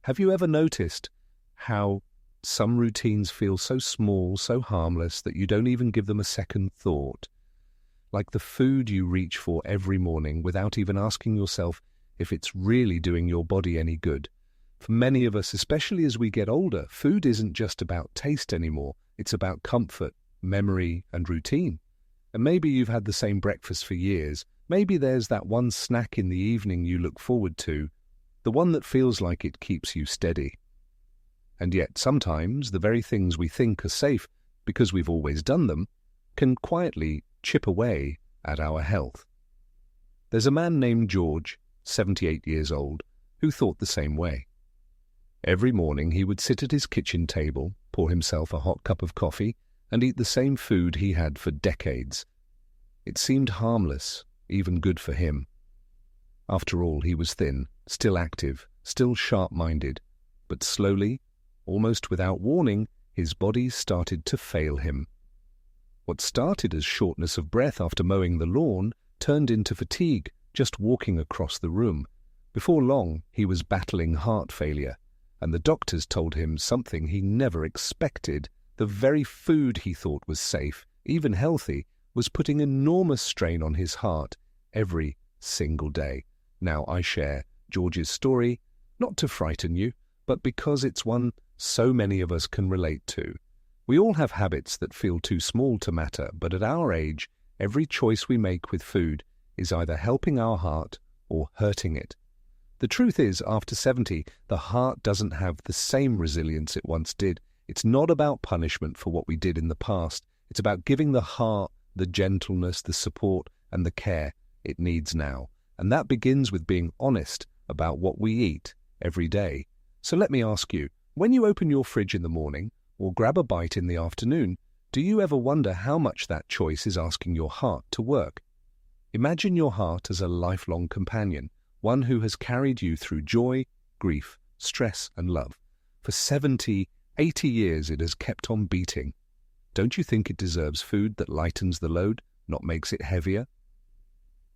Have you ever noticed how some routines feel so small, so harmless, that you don't even give them a second thought? Like the food you reach for every morning without even asking yourself if it's really doing your body any good. For many of us, especially as we get older, food isn't just about taste anymore. It's about comfort, memory, and routine. And maybe you've had the same breakfast for years. Maybe there's that one snack in the evening you look forward to, the one that feels like it keeps you steady. And yet sometimes the very things we think are safe because we've always done them can quietly chip away at our health. There's a man named George, 78 years old, who thought the same way. Every morning he would sit at his kitchen table, pour himself a hot cup of coffee, and eat the same food he had for decades. It seemed harmless, even good for him. After all, he was thin, still active, still sharp-minded, but slowly, almost without warning, his body started to fail him. What started as shortness of breath after mowing the lawn turned into fatigue just walking across the room. Before long, he was battling heart failure, and the doctors told him something he never expected. The very food he thought was safe, even healthy, was putting enormous strain on his heart every single day. Now I share George's story, not to frighten you, but because it's one so many of us can relate to. We all have habits that feel too small to matter, but at our age, every choice we make with food is either helping our heart or hurting it. The truth is, after 70, the heart doesn't have the same resilience it once did. It's not about punishment for what we did in the past. It's about giving the heart the gentleness, the support, and the care it needs now. And that begins with being honest about what we eat every day. So let me ask you, when you open your fridge in the morning or grab a bite in the afternoon, do you ever wonder how much that choice is asking your heart to work? Imagine your heart as a lifelong companion, one who has carried you through joy, grief, stress, and love. For 70, 80 years it has kept on beating. Don't you think it deserves food that lightens the load, not makes it heavier?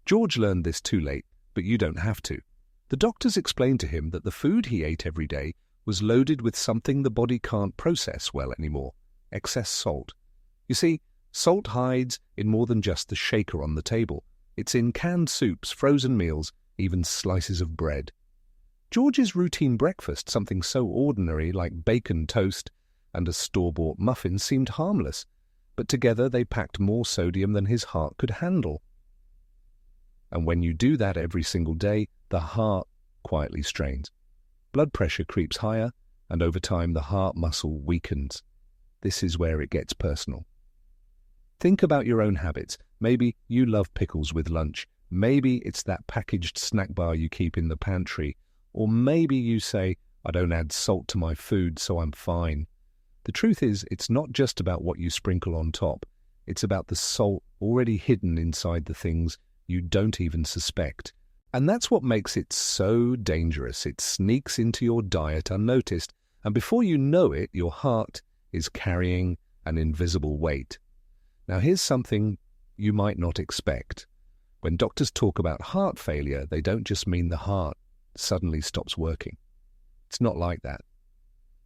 George learned this too late, but you don't have to. The doctors explained to him that the food he ate every day was loaded with something the body can't process well anymore: excess salt. You see, salt hides in more than just the shaker on the table. It's in canned soups, frozen meals, even slices of bread. George's routine breakfast, something so ordinary like bacon toast and a store-bought muffin, seemed harmless, but together they packed more sodium than his heart could handle. And when you do that every single day, the heart quietly strains. Blood pressure creeps higher, and over time the heart muscle weakens. This is where it gets personal. Think about your own habits. Maybe you love pickles with lunch. Maybe it's that packaged snack bar you keep in the pantry. Or maybe you say, I don't add salt to my food, so I'm fine. The truth is, it's not just about what you sprinkle on top. It's about the salt already hidden inside the things you don't even suspect. And that's what makes it so dangerous. It sneaks into your diet unnoticed, and before you know it, your heart is carrying an invisible weight. Now here's something you might not expect. When doctors talk about heart failure, they don't just mean the heart suddenly stops working. It's not like that.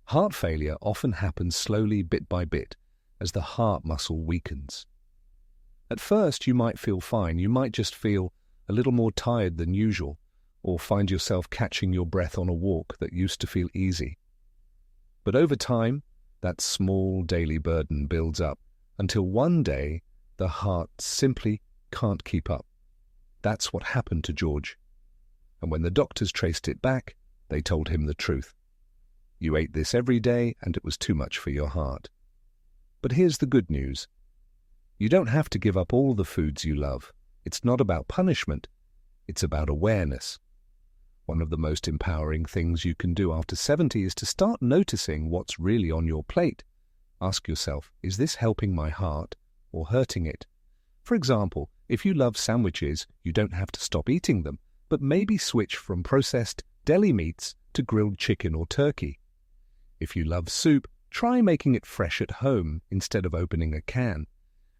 Heart failure often happens slowly, bit by bit, as the heart muscle weakens. At first, you might feel fine. You might just feel a little more tired than usual, or find yourself catching your breath on a walk that used to feel easy. But over time, that small daily burden builds up until one day the heart simply can't keep up. That's what happened to George. And when the doctors traced it back, they told him the truth. You ate this every day and it was too much for your heart. But here's the good news. You don't have to give up all the foods you love. It's not about punishment. It's about awareness. One of the most empowering things you can do after 70 is to start noticing what's really on your plate. Ask yourself, is this helping my heart or hurting it? For example, if you love sandwiches, you don't have to stop eating them, but maybe switch from processed deli meats to grilled chicken or turkey. If you love soup, try making it fresh at home instead of opening a can.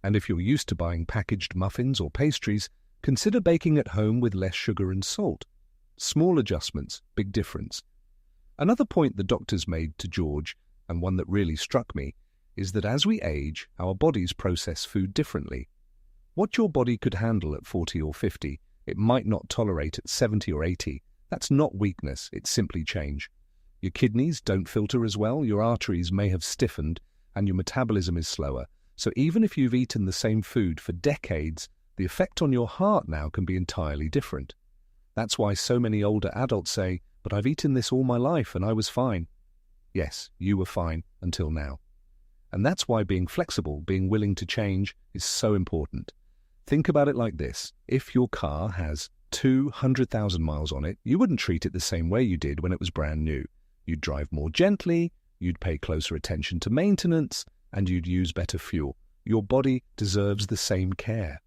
And if you're used to buying packaged muffins or pastries, consider baking at home with less sugar and salt. Small adjustments, big difference. Another point the doctors made to George, and one that really struck me, is that as we age, our bodies process food differently. What your body could handle at 40 or 50, it might not tolerate at 70 or 80. That's not weakness, it's simply change. Your kidneys don't filter as well, your arteries may have stiffened, and your metabolism is slower. So even if you've eaten the same food for decades, the effect on your heart now can be entirely different. That's why so many older adults say, "But I've eaten this all my life and I was fine." Yes, you were fine until now. And that's why being flexible, being willing to change, is so important. Think about it like this. If your car has 200,000 miles on it, you wouldn't treat it the same way you did when it was brand new. You'd drive more gently, you'd pay closer attention to maintenance, and you'd use better fuel. Your body deserves the same care.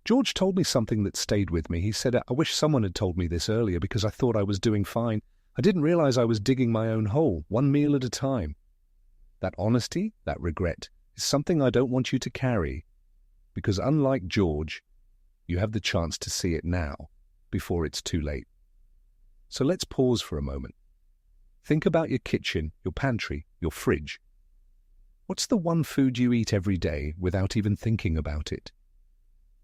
George told me something that stayed with me. He said, "I wish someone had told me this earlier because I thought I was doing fine. I didn't realize I was digging my own hole, one meal at a time." That honesty, that regret, is something I don't want you to carry, because unlike George, you have the chance to see it now, before it's too late. So let's pause for a moment. Think about your kitchen, your pantry, your fridge. What's the one food you eat every day without even thinking about it?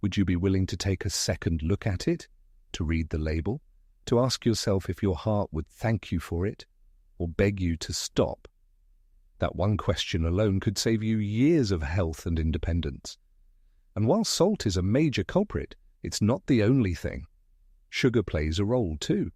Would you be willing to take a second look at it, to read the label, to ask yourself if your heart would thank you for it, or beg you to stop? That one question alone could save you years of health and independence. And while salt is a major culprit, it's not the only thing. Sugar plays a role too.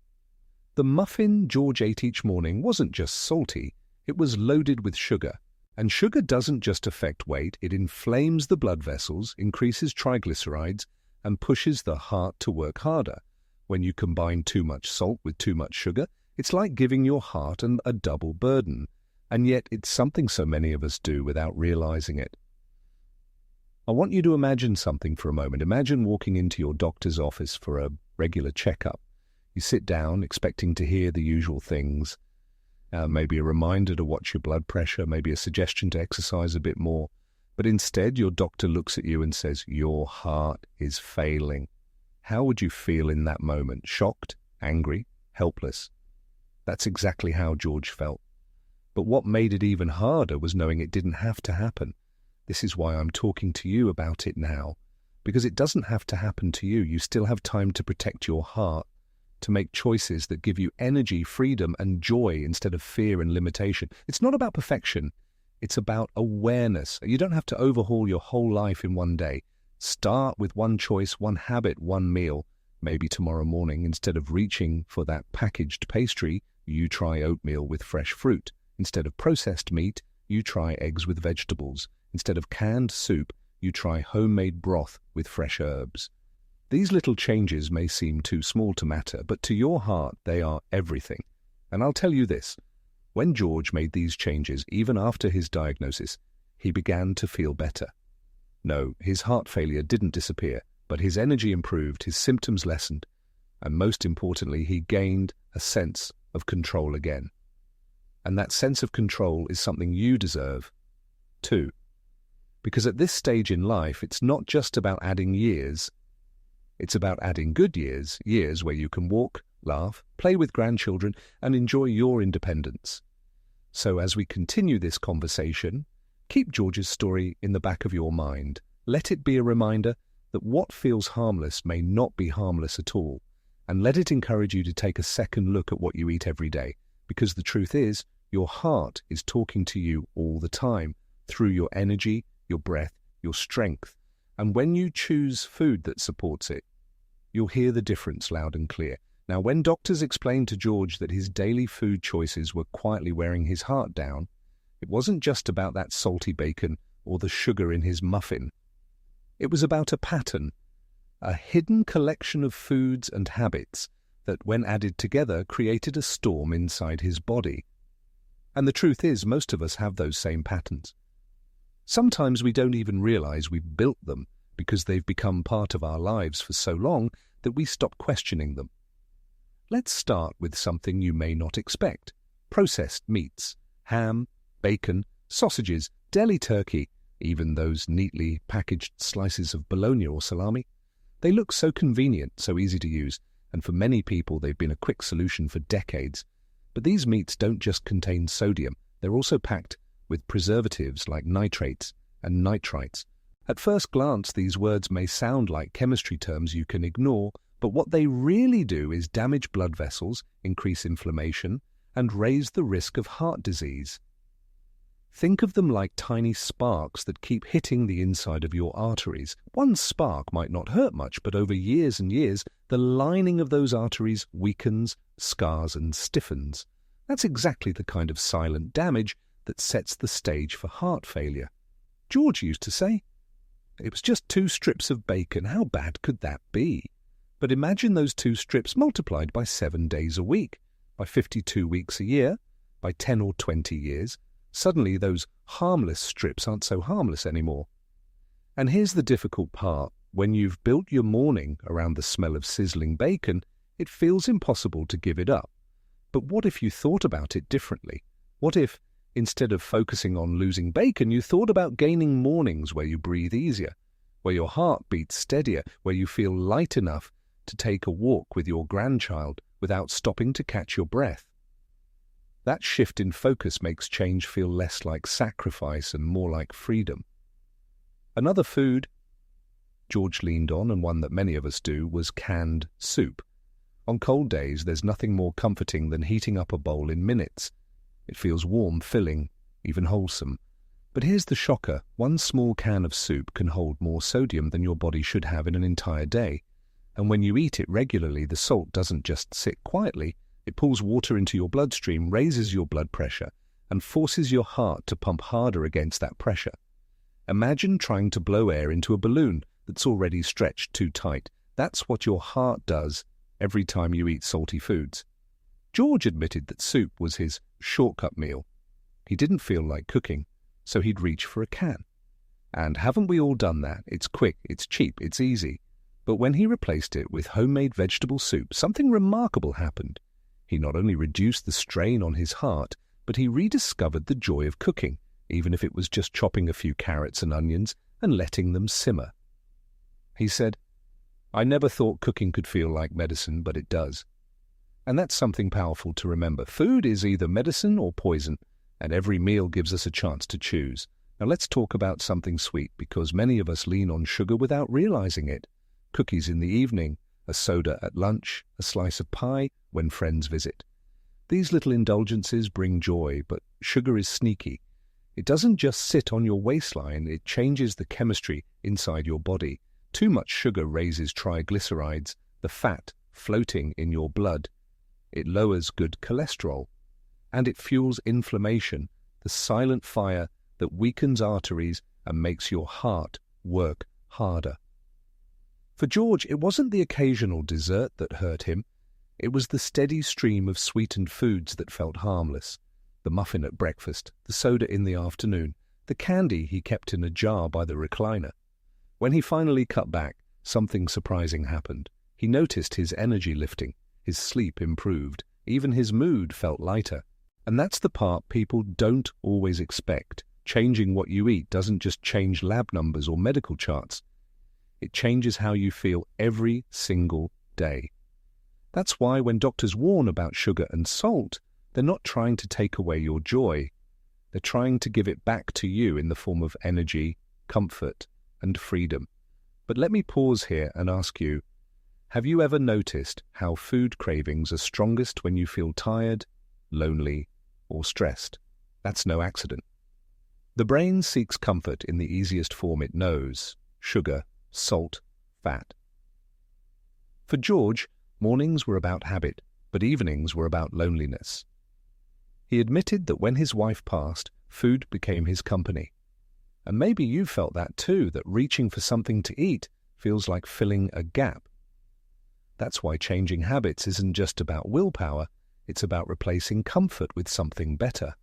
The muffin George ate each morning wasn't just salty, it was loaded with sugar. And sugar doesn't just affect weight, it inflames the blood vessels, increases triglycerides, and pushes the heart to work harder. When you combine too much salt with too much sugar, it's like giving your heart a double burden. And yet it's something so many of us do without realizing it. I want you to imagine something for a moment. Imagine walking into your doctor's office for a regular checkup. You sit down expecting to hear the usual things. Maybe a reminder to watch your blood pressure, maybe a suggestion to exercise a bit more. But instead, your doctor looks at you and says, "Your heart is failing." How would you feel in that moment? Shocked, angry, helpless? That's exactly how George felt. But what made it even harder was knowing it didn't have to happen. This is why I'm talking to you about it now, because it doesn't have to happen to you. You still have time to protect your heart, to make choices that give you energy, freedom, and joy instead of fear and limitation. It's not about perfection. It's about awareness. You don't have to overhaul your whole life in one day. Start with one choice, one habit, one meal. Maybe tomorrow morning, instead of reaching for that packaged pastry, you try oatmeal with fresh fruit. Instead of processed meat, you try eggs with vegetables. Instead of canned soup, you try homemade broth with fresh herbs. These little changes may seem too small to matter, but to your heart, they are everything. And I'll tell you this, when George made these changes, even after his diagnosis, he began to feel better. No, his heart failure didn't disappear, but his energy improved, his symptoms lessened, and most importantly, he gained a sense of control again. And that sense of control is something you deserve, too. Because at this stage in life, it's not just about adding years. It's about adding good years, years where you can walk, laugh, play with grandchildren, and enjoy your independence. So as we continue this conversation, keep George's story in the back of your mind. Let it be a reminder that what feels harmless may not be harmless at all. And let it encourage you to take a second look at what you eat every day. Because the truth is, your heart is talking to you all the time, through your energy, your breath, your strength. And when you choose food that supports it, you'll hear the difference loud and clear. Now, when doctors explained to George that his daily food choices were quietly wearing his heart down, it wasn't just about that salty bacon or the sugar in his muffin. It was about a pattern, a hidden collection of foods and habits that, when added together, created a storm inside his body. And the truth is, most of us have those same patterns. Sometimes we don't even realize we've built them because they've become part of our lives for so long that we stop questioning them. Let's start with something you may not expect. Processed meats, ham, bacon, sausages, deli turkey, even those neatly packaged slices of bologna or salami. They look so convenient, so easy to use, and for many people they've been a quick solution for decades. But these meats don't just contain sodium, they're also packed with preservatives like nitrates and nitrites. At first glance, these words may sound like chemistry terms you can ignore, but what they really do is damage blood vessels, increase inflammation, and raise the risk of heart disease. Think of them like tiny sparks that keep hitting the inside of your arteries. One spark might not hurt much, but over years and years, the lining of those arteries weakens, scars, and stiffens. That's exactly the kind of silent damage that sets the stage for heart failure. George used to say, "It was just 2 strips of bacon. How bad could that be?" But imagine those 2 strips multiplied by 7 days a week, by 52 weeks a year, by 10 or 20 years. Suddenly those harmless strips aren't so harmless anymore. And here's the difficult part. When you've built your morning around the smell of sizzling bacon, it feels impossible to give it up. But what if you thought about it differently? What if, instead of focusing on losing bacon, you thought about gaining mornings where you breathe easier, where your heart beats steadier, where you feel light enough to take a walk with your grandchild without stopping to catch your breath? That shift in focus makes change feel less like sacrifice and more like freedom. Another food George leaned on, and one that many of us do, was canned soup. On cold days, there's nothing more comforting than heating up a bowl in minutes. It feels warm, filling, even wholesome. But here's the shocker. One small can of soup can hold more sodium than your body should have in an entire day. And when you eat it regularly, the salt doesn't just sit quietly. It pulls water into your bloodstream, raises your blood pressure, and forces your heart to pump harder against that pressure. Imagine trying to blow air into a balloon that's already stretched too tight. That's what your heart does every time you eat salty foods. George admitted that soup was his shortcut meal. He didn't feel like cooking, so he'd reach for a can. And haven't we all done that? It's quick, it's cheap, it's easy. But when he replaced it with homemade vegetable soup, something remarkable happened. He not only reduced the strain on his heart, but he rediscovered the joy of cooking, even if it was just chopping a few carrots and onions and letting them simmer. He said, "I never thought cooking could feel like medicine, but it does." And that's something powerful to remember. Food is either medicine or poison, and every meal gives us a chance to choose. Now let's talk about something sweet, because many of us lean on sugar without realizing it. Cookies in the evening, a soda at lunch, a slice of pie when friends visit. These little indulgences bring joy, but sugar is sneaky. It doesn't just sit on your waistline, it changes the chemistry inside your body. Too much sugar raises triglycerides, the fat floating in your blood. It lowers good cholesterol, and it fuels inflammation, the silent fire that weakens arteries and makes your heart work harder. For George, it wasn't the occasional dessert that hurt him. It was the steady stream of sweetened foods that felt harmless. The muffin at breakfast, the soda in the afternoon, the candy he kept in a jar by the recliner. When he finally cut back, something surprising happened. He noticed his energy lifting, his sleep improved, even his mood felt lighter. And that's the part people don't always expect. Changing what you eat doesn't just change lab numbers or medical charts. It changes how you feel every single day. That's why when doctors warn about sugar and salt, they're not trying to take away your joy. They're trying to give it back to you in the form of energy, comfort, and freedom. But let me pause here and ask you, have you ever noticed how food cravings are strongest when you feel tired, lonely, or stressed? That's no accident. The brain seeks comfort in the easiest form it knows: sugar, salt, fat. For George, mornings were about habit, but evenings were about loneliness. He admitted that when his wife passed, food became his company. And maybe you felt that too, that reaching for something to eat feels like filling a gap. That's why changing habits isn't just about willpower, it's about replacing comfort with something better.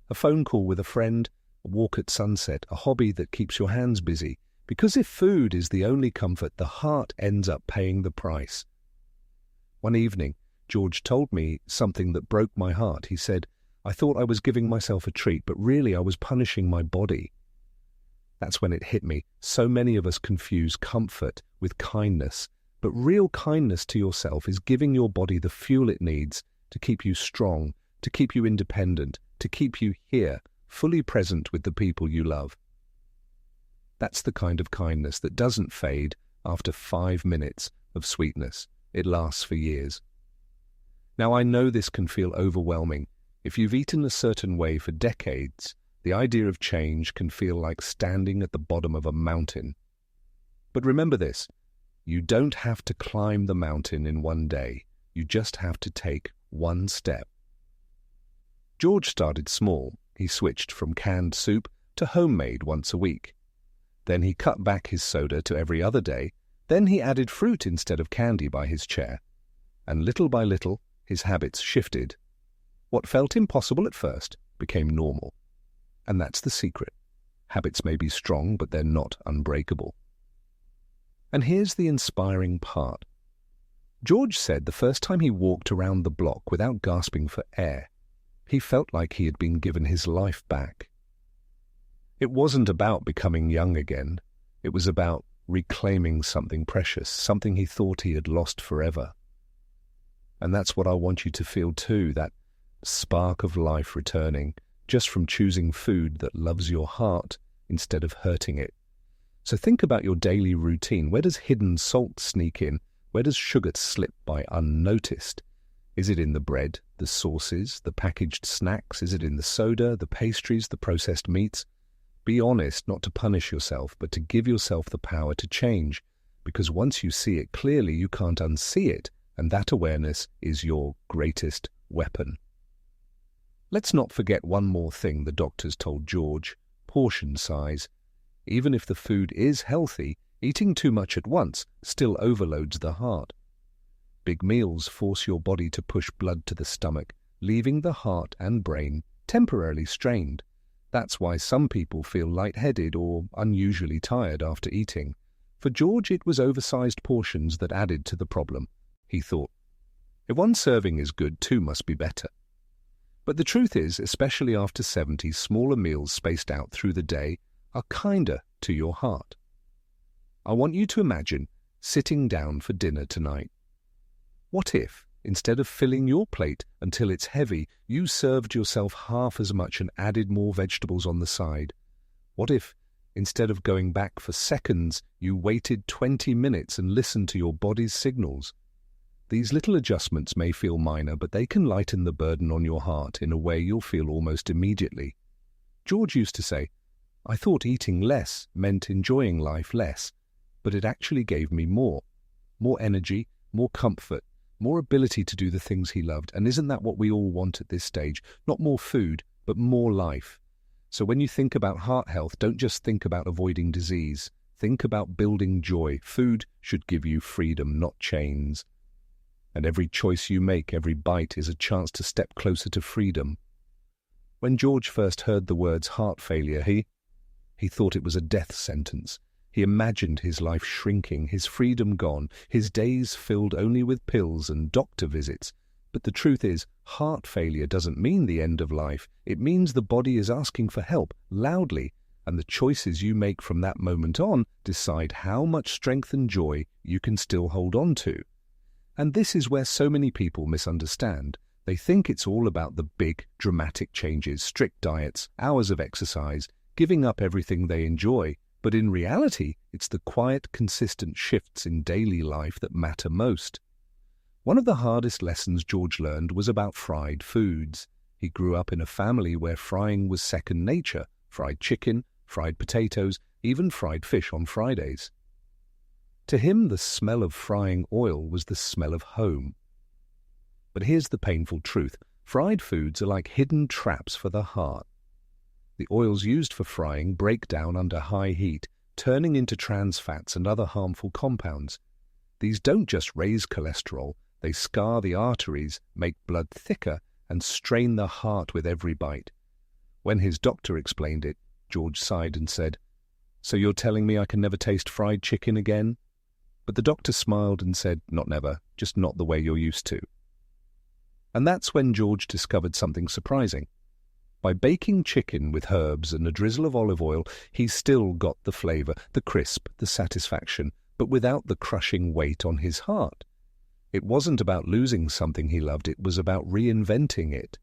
A phone call with a friend, a walk at sunset, a hobby that keeps your hands busy. Because if food is the only comfort, the heart ends up paying the price. One evening, George told me something that broke my heart. He said, "I thought I was giving myself a treat, but really I was punishing my body." That's when it hit me. So many of us confuse comfort with kindness, but real kindness to yourself is giving your body the fuel it needs to keep you strong, to keep you independent, to keep you here, fully present with the people you love. That's the kind of kindness that doesn't fade after 5 minutes of sweetness. It lasts for years. Now, I know this can feel overwhelming. If you've eaten a certain way for decades, the idea of change can feel like standing at the bottom of a mountain. But remember this, you don't have to climb the mountain in one day. You just have to take one step. George started small. He switched from canned soup to homemade once a week. Then he cut back his soda to every other day. Then he added fruit instead of candy by his chair. And little by little, his habits shifted. What felt impossible at first became normal. And that's the secret. Habits may be strong, but they're not unbreakable. And here's the inspiring part. George said the first time he walked around the block without gasping for air, he felt like he had been given his life back. It wasn't about becoming young again. It was about reclaiming something precious, something he thought he had lost forever. And that's what I want you to feel too, that spark of life returning, just from choosing food that loves your heart instead of hurting it. So think about your daily routine. Where does hidden salt sneak in? Where does sugar slip by unnoticed? Is it in the bread, the sauces, the packaged snacks? Is it in the soda, the pastries, the processed meats? Be honest, not to punish yourself, but to give yourself the power to change. Because once you see it clearly, you can't unsee it, and that awareness is your greatest weapon. Let's not forget one more thing the doctors told George: portion size. Even if the food is healthy, eating too much at once still overloads the heart. Big meals force your body to push blood to the stomach, leaving the heart and brain temporarily strained. That's why some people feel lightheaded or unusually tired after eating. For George, it was oversized portions that added to the problem. He thought, if one serving is good, two must be better. But the truth is, especially after 70, smaller meals spaced out through the day are kinder to your heart. I want you to imagine sitting down for dinner tonight. What if, instead of filling your plate until it's heavy, you served yourself half as much and added more vegetables on the side? What if, instead of going back for seconds, you waited 20 minutes and listened to your body's signals? These little adjustments may feel minor, but they can lighten the burden on your heart in a way you'll feel almost immediately. George used to say, I thought eating less meant enjoying life less, but it actually gave me more energy, more comfort, more ability to do the things he loved. And isn't that what we all want at this stage? Not more food, but more life. So when you think about heart health, don't just think about avoiding disease. Think about building joy. Food should give you freedom, not chains. And every choice you make, every bite, is a chance to step closer to freedom. When George first heard the words heart failure, he thought it was a death sentence. He imagined his life shrinking, his freedom gone, his days filled only with pills and doctor visits. But the truth is, heart failure doesn't mean the end of life. It means the body is asking for help, loudly, and the choices you make from that moment on decide how much strength and joy you can still hold on to. And this is where so many people misunderstand. They think it's all about the big, dramatic changes, strict diets, hours of exercise, giving up everything they enjoy. But in reality, it's the quiet, consistent shifts in daily life that matter most. One of the hardest lessons George learned was about fried foods. He grew up in a family where frying was second nature: fried chicken, fried potatoes, even fried fish on Fridays. To him, the smell of frying oil was the smell of home. But here's the painful truth. Fried foods are like hidden traps for the heart. The oils used for frying break down under high heat, turning into trans fats and other harmful compounds. These don't just raise cholesterol, they scar the arteries, make blood thicker, and strain the heart with every bite. When his doctor explained it, George sighed and said, "So you're telling me I can never taste fried chicken again?" But the doctor smiled and said, "Not never, just not the way you're used to." And that's when George discovered something surprising. By baking chicken with herbs and a drizzle of olive oil, he still got the flavor, the crisp, the satisfaction, but without the crushing weight on his heart. It wasn't about losing something he loved, it was about reinventing it.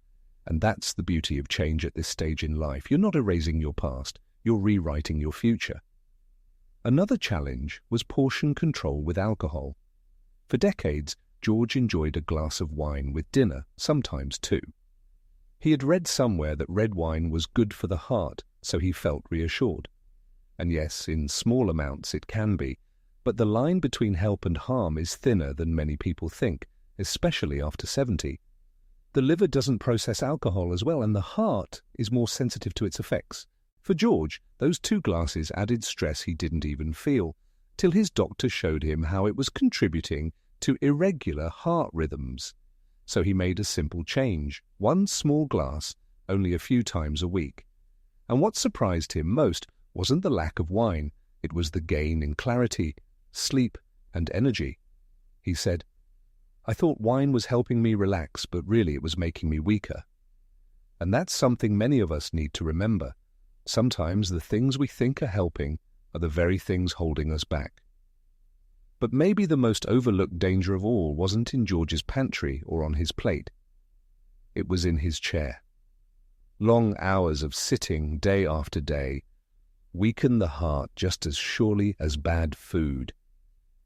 And that's the beauty of change at this stage in life. You're not erasing your past, you're rewriting your future. Another challenge was portion control with alcohol. For decades, George enjoyed a glass of wine with dinner, sometimes two. He had read somewhere that red wine was good for the heart, so he felt reassured. And yes, in small amounts it can be, but the line between help and harm is thinner than many people think, especially after 70. The liver doesn't process alcohol as well, and the heart is more sensitive to its effects. For George, those 2 glasses added stress he didn't even feel, till his doctor showed him how it was contributing to irregular heart rhythms. So he made a simple change, 1 small glass, only a few times a week. And what surprised him most wasn't the lack of wine, it was the gain in clarity, sleep, and energy. He said, "I thought wine was helping me relax, but really it was making me weaker." And that's something many of us need to remember. Sometimes the things we think are helping are the very things holding us back. But maybe the most overlooked danger of all wasn't in George's pantry or on his plate. It was in his chair. Long hours of sitting day after day weaken the heart just as surely as bad food.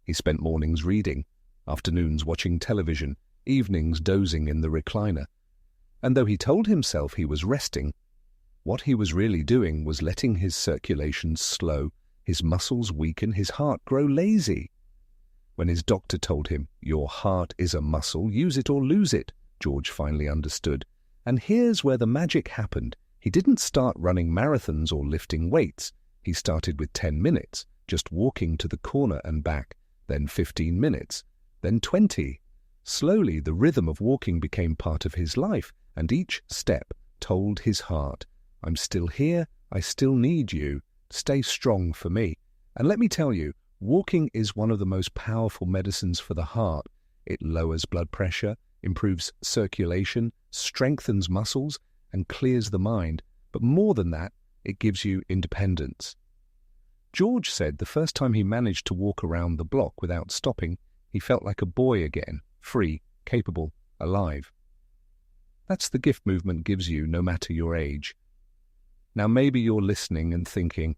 He spent mornings reading, afternoons watching television, evenings dozing in the recliner. And though he told himself he was resting, what he was really doing was letting his circulation slow, his muscles weaken, his heart grow lazy. When his doctor told him, "Your heart is a muscle, use it or lose it," George finally understood. And here's where the magic happened. He didn't start running marathons or lifting weights. He started with 10 minutes, just walking to the corner and back, then 15 minutes, then 20. Slowly, the rhythm of walking became part of his life, and each step told his heart, "I'm still here, I still need you, stay strong for me." And let me tell you, walking is one of the most powerful medicines for the heart. It lowers blood pressure, improves circulation, strengthens muscles, and clears the mind. But more than that, it gives you independence. George said the first time he managed to walk around the block without stopping, he felt like a boy again, free, capable, alive. That's the gift movement gives you, no matter your age. Now maybe you're listening and thinking,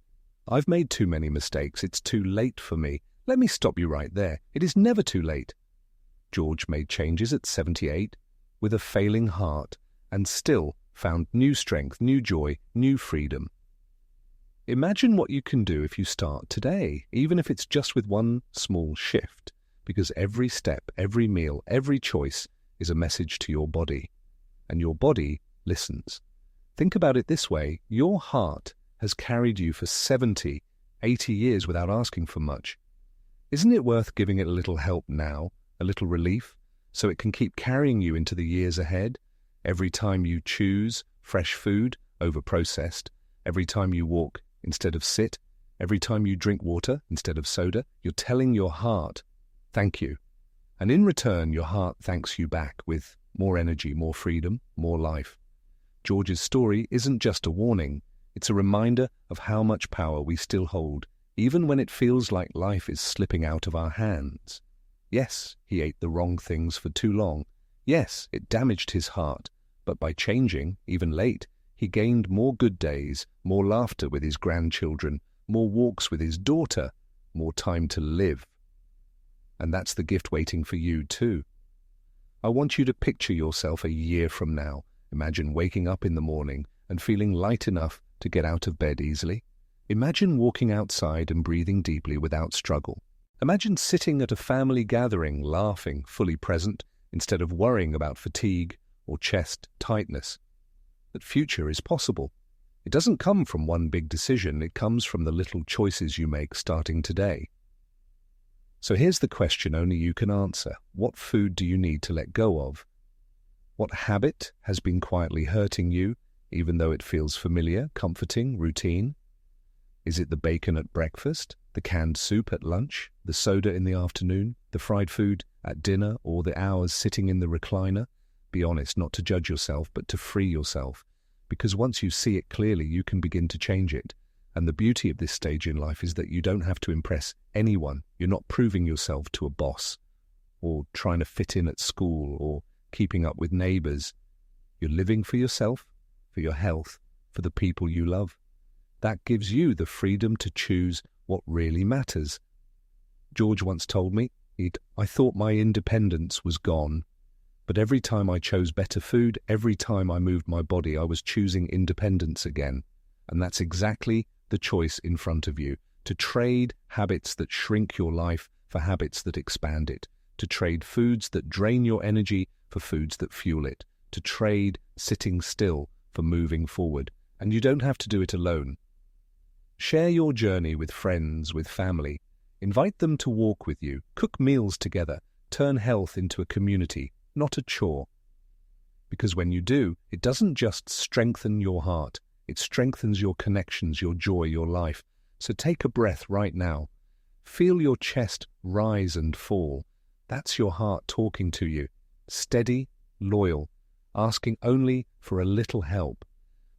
"I've made too many mistakes, it's too late for me." Let me stop you right there. It is never too late. George made changes at 78 with a failing heart and still found new strength, new joy, new freedom. Imagine what you can do if you start today, even if it's just with one small shift, because every step, every meal, every choice is a message to your body, and your body listens. Think about it this way, your heart has carried you for 70, 80 years without asking for much. Isn't it worth giving it a little help now, a little relief, so it can keep carrying you into the years ahead? Every time you choose fresh food over processed, every time you walk instead of sit, every time you drink water instead of soda, you're telling your heart, "Thank you." And in return, your heart thanks you back with more energy, more freedom, more life. George's story isn't just a warning, it's a reminder of how much power we still hold, even when it feels like life is slipping out of our hands. Yes, he ate the wrong things for too long. Yes, it damaged his heart, but by changing, even late, he gained more good days, more laughter with his grandchildren, more walks with his daughter, more time to live. And that's the gift waiting for you too. I want you to picture yourself a year from now. Imagine waking up in the morning and feeling light enough to get out of bed easily. Imagine walking outside and breathing deeply without struggle. Imagine sitting at a family gathering, laughing, fully present, instead of worrying about fatigue or chest tightness. That future is possible. It doesn't come from one big decision, it comes from the little choices you make starting today. So here's the question only you can answer. What food do you need to let go of? What habit has been quietly hurting you, even though it feels familiar, comforting, routine? Is it the bacon at breakfast, the canned soup at lunch, the soda in the afternoon, the fried food at dinner, or the hours sitting in the recliner? Be honest, not to judge yourself, but to free yourself. Because once you see it clearly, you can begin to change it. And the beauty of this stage in life is that you don't have to impress anyone. You're not proving yourself to a boss. or trying to fit in at school, or keeping up with neighbors. You're living for yourself, for your health, for the people you love. That gives you the freedom to choose what really matters. George once told me, I thought my independence was gone, but every time I chose better food, every time I moved my body, I was choosing independence again. And that's exactly the choice in front of you, to trade habits that shrink your life for habits that expand it, to trade foods that drain your energy for foods that fuel it, to trade sitting still for moving forward. And you don't have to do it alone. Share your journey with friends, with family. Invite them to walk with you. Cook meals together. Turn health into a community, not a chore. Because when you do, it doesn't just strengthen your heart. It strengthens your connections, your joy, your life. So take a breath right now. Feel your chest rise and fall. That's your heart talking to you. Steady, loyal, asking only for a little help.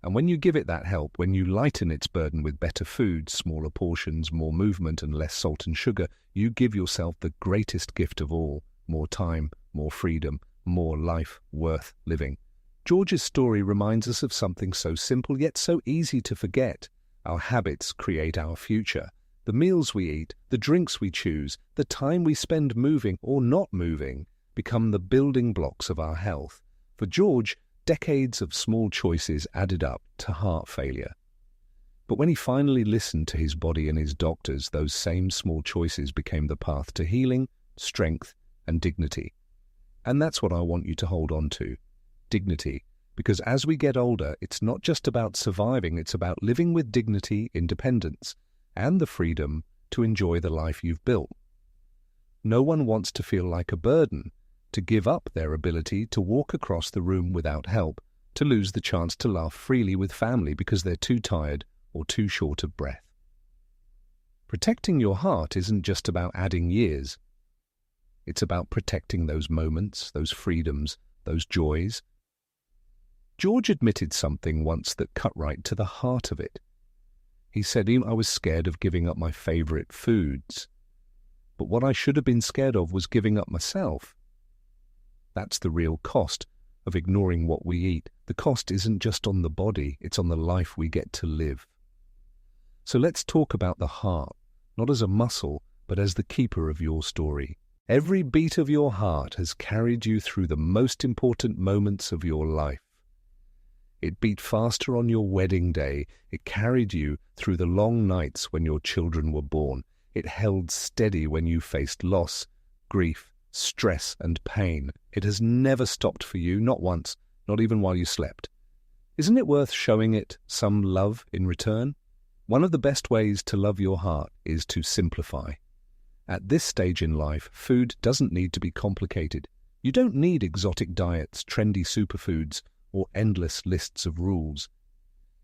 And when you give it that help, when you lighten its burden with better food, smaller portions, more movement and less salt and sugar, you give yourself the greatest gift of all: more time, more freedom, more life worth living. George's story reminds us of something so simple yet so easy to forget. Our habits create our future. The meals we eat, the drinks we choose, the time we spend moving or not moving become the building blocks of our health. For George, decades of small choices added up to heart failure. But when he finally listened to his body and his doctors, those same small choices became the path to healing, strength, and dignity. And that's what I want you to hold on to. Dignity. Because as we get older, it's not just about surviving, it's about living with dignity, independence, and the freedom to enjoy the life you've built. No one wants to feel like a burden, to give up their ability to walk across the room without help, to lose the chance to laugh freely with family because they're too tired or too short of breath. Protecting your heart isn't just about adding years. It's about protecting those moments, those freedoms, those joys. George admitted something once that cut right to the heart of it. He said, I was scared of giving up my favorite foods. But what I should have been scared of was giving up myself. That's the real cost of ignoring what we eat. The cost isn't just on the body, it's on the life we get to live. So let's talk about the heart, not as a muscle, but as the keeper of your story. Every beat of your heart has carried you through the most important moments of your life. It beat faster on your wedding day. It carried you through the long nights when your children were born. It held steady when you faced loss, grief, stress, and pain. It has never stopped for you, not once, not even while you slept. Isn't it worth showing it some love in return? One of the best ways to love your heart is to simplify. At this stage in life, food doesn't need to be complicated. You don't need exotic diets, trendy superfoods, or endless lists of rules.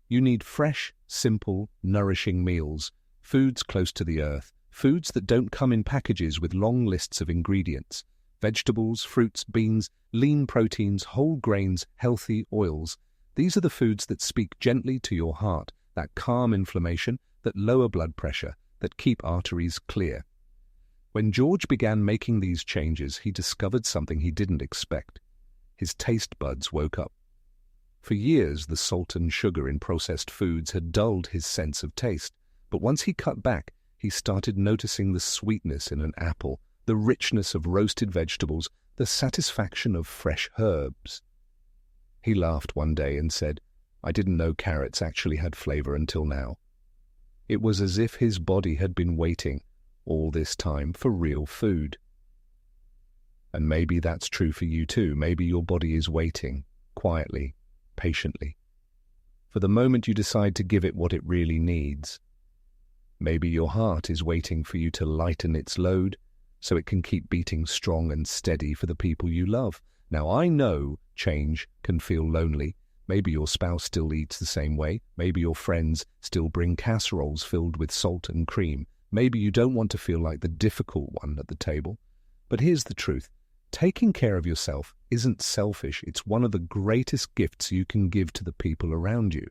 You need fresh, simple, nourishing meals, foods close to the earth, foods that don't come in packages with long lists of ingredients, vegetables, fruits, beans, lean proteins, whole grains, healthy oils. These are the foods that speak gently to your heart, that calm inflammation, that lower blood pressure, that keep arteries clear. When George began making these changes, he discovered something he didn't expect. His taste buds woke up. For years, the salt and sugar in processed foods had dulled his sense of taste, but once he cut back, he started noticing the sweetness in an apple, the richness of roasted vegetables, the satisfaction of fresh herbs. He laughed one day and said, "I didn't know carrots actually had flavor until now." It was as if his body had been waiting all this time for real food. And maybe that's true for you too. Maybe your body is waiting, quietly, patiently, for the moment you decide to give it what it really needs. Maybe your heart is waiting for you to lighten its load so it can keep beating strong and steady for the people you love. Now, I know change can feel lonely. Maybe your spouse still eats the same way. Maybe your friends still bring casseroles filled with salt and cream. Maybe you don't want to feel like the difficult one at the table. But here's the truth. Taking care of yourself isn't selfish. It's one of the greatest gifts you can give to the people around you.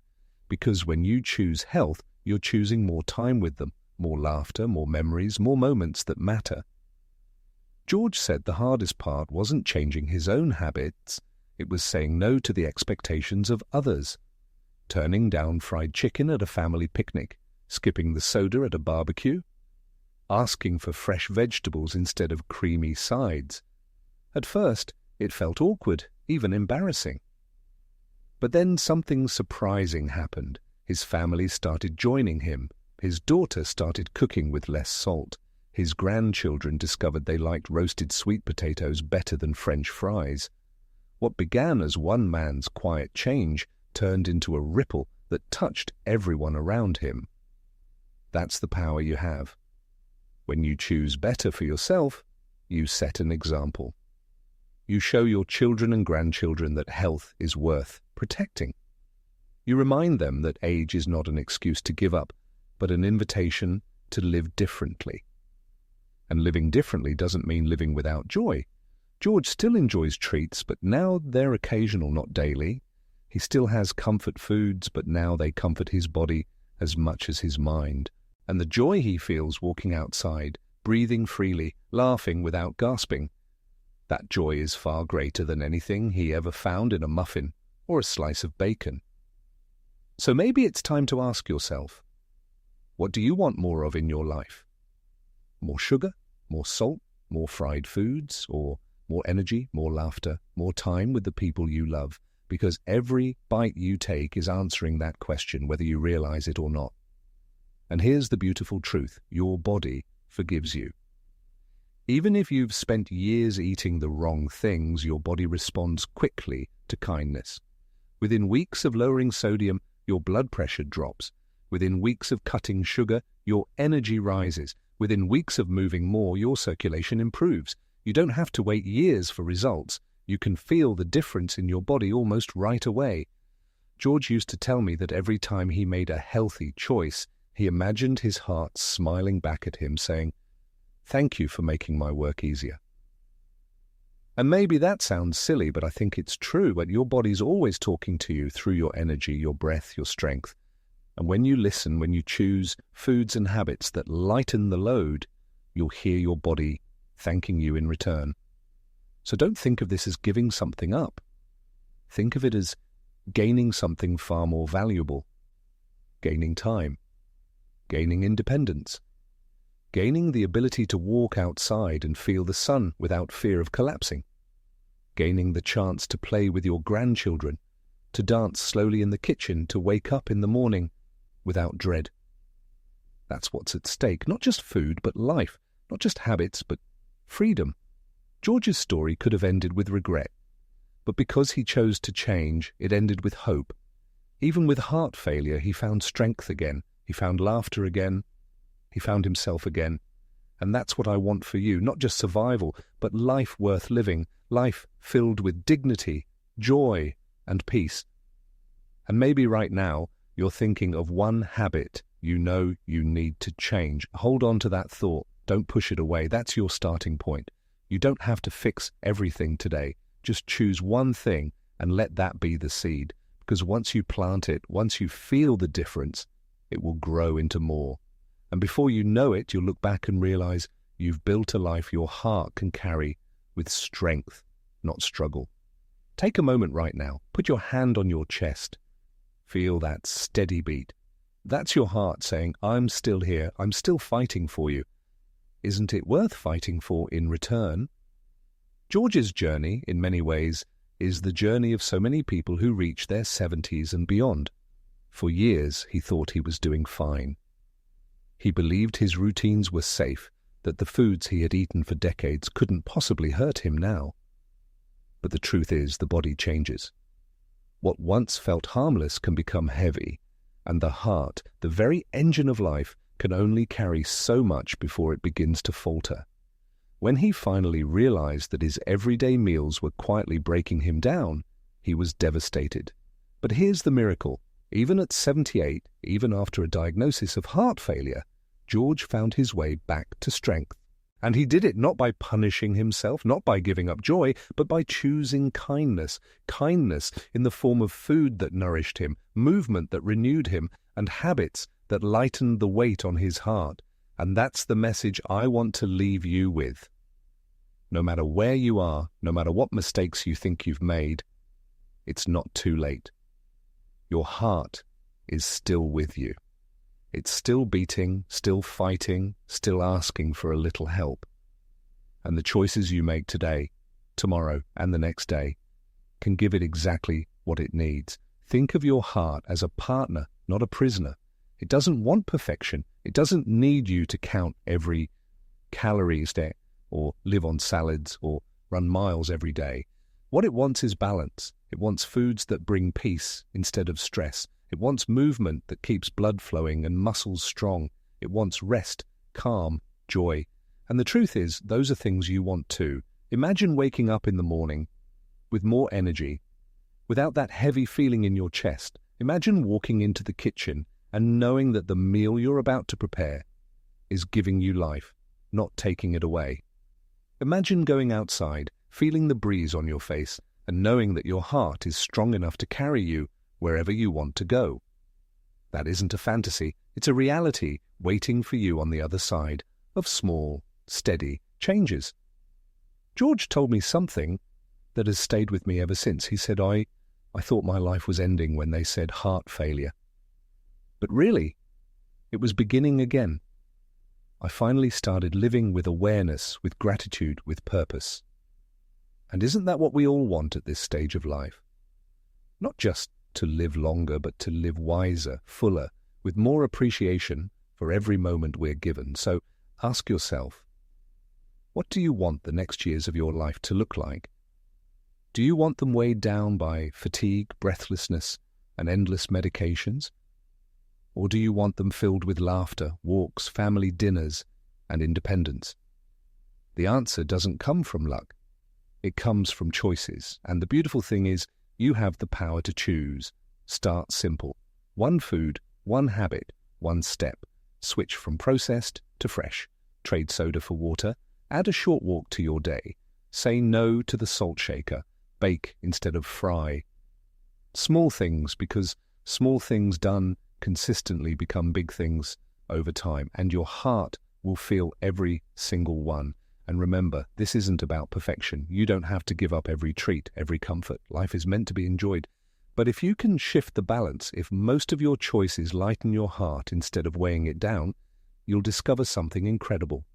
Because when you choose health, you're choosing more time with them, more laughter, more memories, more moments that matter. George said the hardest part wasn't changing his own habits, it was saying no to the expectations of others. Turning down fried chicken at a family picnic, skipping the soda at a barbecue, asking for fresh vegetables instead of creamy sides. At first, it felt awkward, even embarrassing. But then something surprising happened. His family started joining him. His daughter started cooking with less salt. His grandchildren discovered they liked roasted sweet potatoes better than French fries. What began as one man's quiet change turned into a ripple that touched everyone around him. That's the power you have. When you choose better for yourself, you set an example. You show your children and grandchildren that health is worth protecting. You remind them that age is not an excuse to give up, but an invitation to live differently. And living differently doesn't mean living without joy. George still enjoys treats, but now they're occasional, not daily. He still has comfort foods, but now they comfort his body as much as his mind. And the joy he feels walking outside, breathing freely, laughing without gasping, that joy is far greater than anything he ever found in a muffin or a slice of bacon. So maybe it's time to ask yourself, what do you want more of in your life? More sugar, more salt, more fried foods, or more energy, more laughter, more time with the people you love? Because every bite you take is answering that question, whether you realize it or not. And here's the beautiful truth: your body forgives you. Even if you've spent years eating the wrong things, your body responds quickly to kindness. Within weeks of lowering sodium, your blood pressure drops. Within weeks of cutting sugar, your energy rises. Within weeks of moving more, your circulation improves. You don't have to wait years for results. You can feel the difference in your body almost right away. George used to tell me that every time he made a healthy choice, he imagined his heart smiling back at him, saying, "Thank you for making my work easier." And maybe that sounds silly, but I think it's true. But your body's always talking to you through your energy, your breath, your strength. And when you listen, when you choose foods and habits that lighten the load, you'll hear your body thanking you in return. So don't think of this as giving something up. Think of it as gaining something far more valuable. Gaining time. Gaining independence. Gaining the ability to walk outside and feel the sun without fear of collapsing. Gaining the chance to play with your grandchildren, to dance slowly in the kitchen, to wake up in the morning without dread. That's what's at stake. Not just food, but life. Not just habits, but freedom. George's story could have ended with regret, but because he chose to change, it ended with hope. Even with heart failure, he found strength again. He found laughter again. He found himself again. And that's what I want for you. Not just survival, but life worth living. Life filled with dignity, joy, and peace. And maybe right now, you're thinking of one habit you know you need to change. Hold on to that thought. Don't push it away. That's your starting point. You don't have to fix everything today. Just choose one thing and let that be the seed. Because once you plant it, once you feel the difference, it will grow into more. And before you know it, you'll look back and realize you've built a life your heart can carry with strength, not struggle. Take a moment right now. Put your hand on your chest. Feel that steady beat. That's your heart saying, "I'm still here. I'm still fighting for you." Isn't it worth fighting for in return? George's journey, in many ways, is the journey of so many people who reach their 70s and beyond. For years, he thought he was doing fine. He believed his routines were safe, that the foods he had eaten for decades couldn't possibly hurt him now. But the truth is, the body changes. What once felt harmless can become heavy, and the heart, the very engine of life, can only carry so much before it begins to falter. When he finally realized that his everyday meals were quietly breaking him down, he was devastated. But here's the miracle. Even at 78, even after a diagnosis of heart failure, George found his way back to strength. And he did it not by punishing himself, not by giving up joy, but by choosing kindness. Kindness in the form of food that nourished him, movement that renewed him, and habits that lightened the weight on his heart. And that's the message I want to leave you with. no matter where you are, no matter what mistakes you think you've made, it's not too late. Your heart is still with you. It's still beating, still fighting, still asking for a little help. And the choices you make today, tomorrow, and the next day can give it exactly what it needs. Think of your heart as a partner, not a prisoner. It doesn't want perfection. It doesn't need you to count every calories there, or live on salads, or run miles every day. What it wants is balance. It wants foods that bring peace instead of stress. It wants movement that keeps blood flowing and muscles strong. It wants rest, calm, joy. And the truth is, those are things you want too. Imagine waking up in the morning with more energy, without that heavy feeling in your chest. Imagine walking into the kitchen and knowing that the meal you're about to prepare is giving you life, not taking it away. Imagine going outside, feeling the breeze on your face, and knowing that your heart is strong enough to carry you wherever you want to go. That isn't a fantasy, it's a reality waiting for you on the other side of small, steady changes. George told me something that has stayed with me ever since. He said, I thought my life was ending when they said heart failure. But really, it was beginning again. I finally started living with awareness, with gratitude, with purpose. And isn't that what we all want at this stage of life? Not just to live longer, but to live wiser, fuller, with more appreciation for every moment we're given. So ask yourself, what do you want the next years of your life to look like? Do you want them weighed down by fatigue, breathlessness, and endless medications? Or do you want them filled with laughter, walks, family dinners, and independence? The answer doesn't come from luck. It comes from choices. And the beautiful thing is, you have the power to choose. Start simple. One food, one habit, one step. Switch from processed to fresh. Trade soda for water. Add a short walk to your day. Say no to the salt shaker. Bake instead of fry. Small things, because small things done consistently become big things over time, and your heart will feel every single one. And remember, this isn't about perfection. You don't have to give up every treat, every comfort. Life is meant to be enjoyed. But if you can shift the balance, if most of your choices lighten your heart instead of weighing it down, you'll discover something incredible.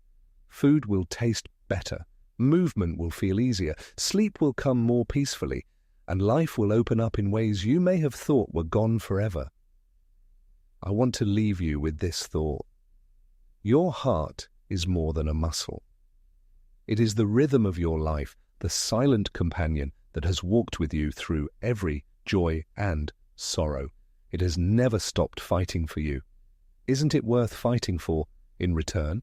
Food will taste better. Movement will feel easier. Sleep will come more peacefully. And life will open up in ways you may have thought were gone forever. I want to leave you with this thought. Your heart is more than a muscle. It is the rhythm of your life, the silent companion that has walked with you through every joy and sorrow. It has never stopped fighting for you. Isn't it worth fighting for in return?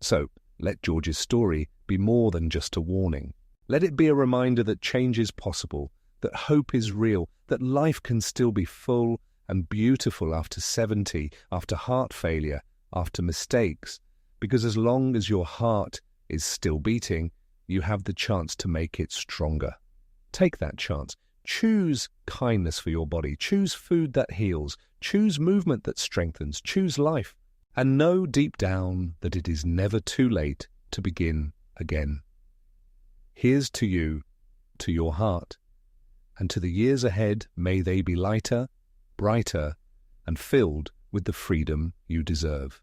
So, let George's story be more than just a warning. Let it be a reminder that change is possible, that hope is real, that life can still be full and beautiful after 70, after heart failure, after mistakes, because as long as your heart is still beating, you have the chance to make it stronger. Take that chance. Choose kindness for your body. Choose food that heals. Choose movement that strengthens. Choose life. And know deep down that it is never too late to begin again. Here's to you, to your heart, and to the years ahead, may they be lighter, brighter, and filled with the freedom you deserve.